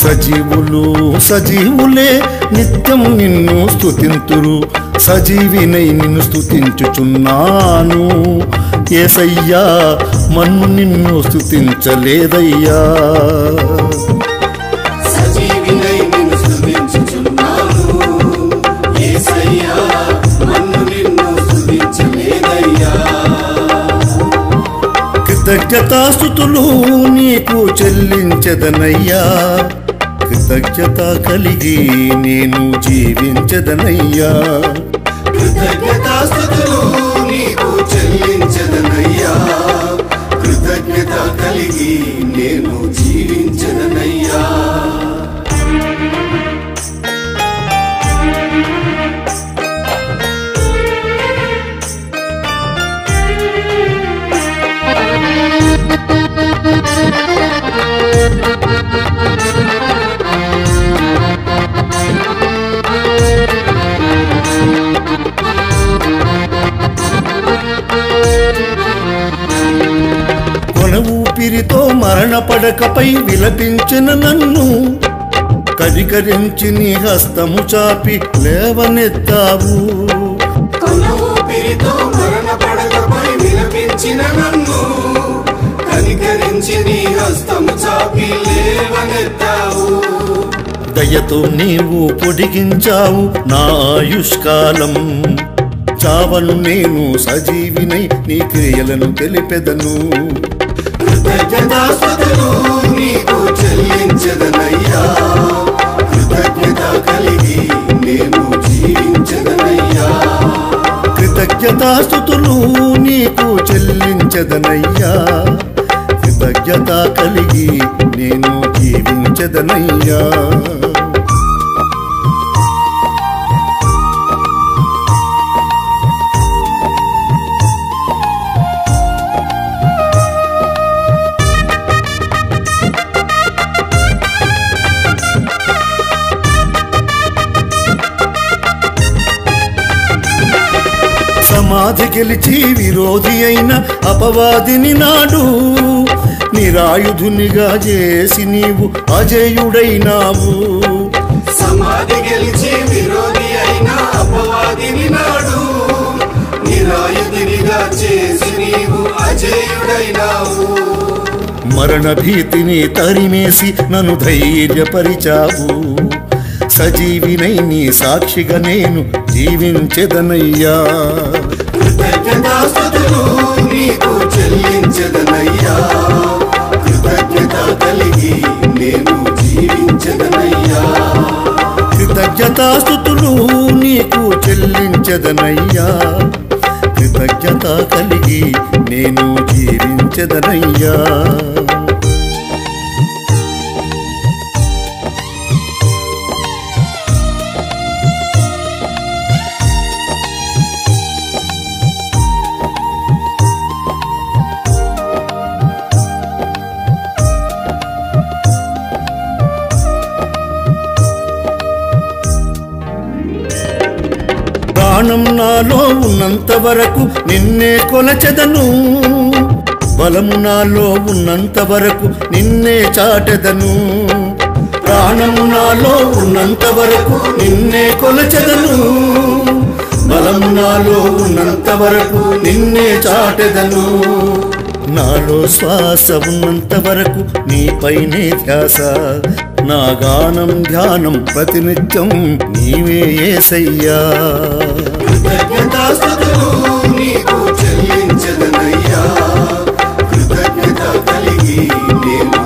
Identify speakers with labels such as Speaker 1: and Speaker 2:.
Speaker 1: సజీవులు సజీవులే నిత్యం నిన్ను స్తుతింతురు, సజీవినై నిన్ను స్తుతించుచున్నాను. యేసయ్యా మన్ను నిన్ను స్తుతించలేదయ్యా.
Speaker 2: సజీవినై నిన్ను స్తుతించుచున్నాను, యేసయ్యా మన్ను నిన్ను స్తుతించలేదయ్యా.
Speaker 1: కృతజ్ఞతాస్తుతులు నీకు చెల్లించదనయ్యా, కృతజ్ఞత కలిగి నేను జీవించదనయ్యా.
Speaker 2: కృతజ్ఞతాస్తుతులు నీకు చెల్లించదనయ్యా, కృతజ్ఞత కలిగి నేను జీవించదనయ్యా.
Speaker 1: కొన ఊపిరితో మరణ పడకపై విలపించిన నన్ను కరికరించి నీ హస్తము చాపి లేవనెత్తావు.
Speaker 2: కొన ఊపిరితో మరణ పడకపై విలపించిన నన్ను కనికరించి నీ హస్తము చాపి లేవనెత్తావు.
Speaker 1: దయతో నీవు పొడిగించావు నా ఆయుష్కాలం, చావను నేను సజీవినై నీ క్రియలను తెలిపెదను.
Speaker 2: కృతజ్ఞతాస్తుతులు నీకు చెల్లించదనయ్యా, కృతజ్ఞత కలిగి నేను జీవించదనయ్యా.
Speaker 1: కృతజ్ఞతాస్తుతులు నీకు చెల్లించదనయ్యా, కృతజ్ఞత కలిగి నేను జీవించదనయ్యా. సమాధి గెలిచి విరోధి అయిన అపవాదిని నాడు నిరాయుధునిగా చేసి నీవు అజేయుడైనావు.
Speaker 2: సమాధి గెలిచి విరోధి అయిన అపవాదిని నాడు నిరాయుధునిగా చేసి నీవు అజేయుడైనావు.
Speaker 1: మరణ భీతిని తరిమేసి నన్ను ధైర్యపరిచావు, సజీవినై నీ సాక్షిగా నేను జీవించెదనయ్యా.
Speaker 2: కృతజ్ఞతాస్తుతులు నీకు చెల్లించదనయ్యా, కృతజ్ఞత కలిగి నేను జీవించదనయ్యా.
Speaker 1: కృతజ్ఞతాస్తుతులు నీకు చెల్లించదనయ్యా, కృతజ్ఞత కలిగి నేను జీవించదనయ్యా. ప్రాణం నాలో ఉన్నంత వరకు నిన్నే కొలచెదను, బలము నాలో ఉన్నంత వరకు నిన్నే చాటెదను. ప్రాణము నాలో ఉన్నంత వరకు నిన్నే కొలచెదను, బలము నాలో ఉన్నంత వరకు నిన్నే చాటెదను. నాలో శ్వాస ఉన్నంత వరకు నీపైనే ధ్యాస, నా గానం ధ్యానం ప్రతినిత్యం నీవే యేసయ్యా.
Speaker 2: కృతజ్ఞతాస్తుతులు నీకు చెల్లించదనయ్యా, కృతజ్ఞత కలిగి నేను